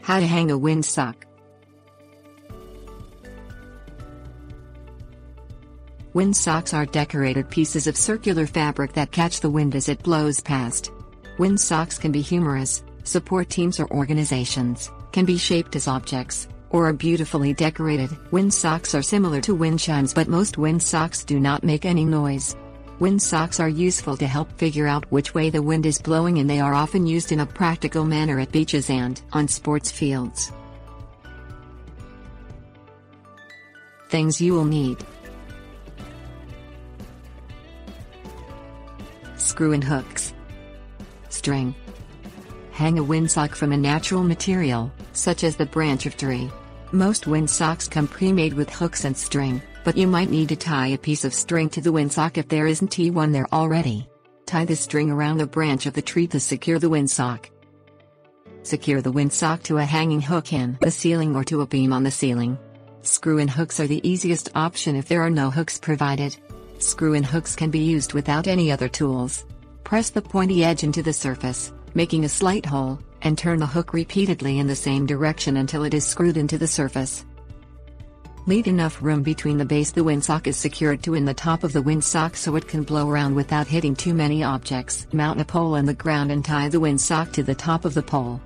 How to hang a windsock. Windsocks are decorated pieces of circular fabric that catch the wind as it blows past. Windsocks can be humorous, support teams or organizations, can be shaped as objects, or are beautifully decorated. Windsocks are similar to windchimes, but most windsocks do not make any noise. Windsocks are useful to help figure out which way the wind is blowing, and they are often used in a practical manner at beaches and on sports fields. Things you will need: screw and hooks, string. Hang a windsock from a natural material, such as the branch of tree. Most windsocks come pre-made with hooks and string, but you might need to tie a piece of string to the windsock if there isn't one there already. Tie the string around the branch of the tree to secure the windsock. Secure the windsock to a hanging hook in the ceiling or to a beam on the ceiling. Screw and hooks are the easiest option if there are no hooks provided. Screw and hooks can be used without any other tools. Press the pointy edge into the surface, making a slight hole, and turn the hook repeatedly in the same direction until it is screwed into the surface. Leave enough room between the base the windsock is secured to and the top of the windsock so it can blow around without hitting too many objects. Mount a pole in the ground and tie the windsock to the top of the pole.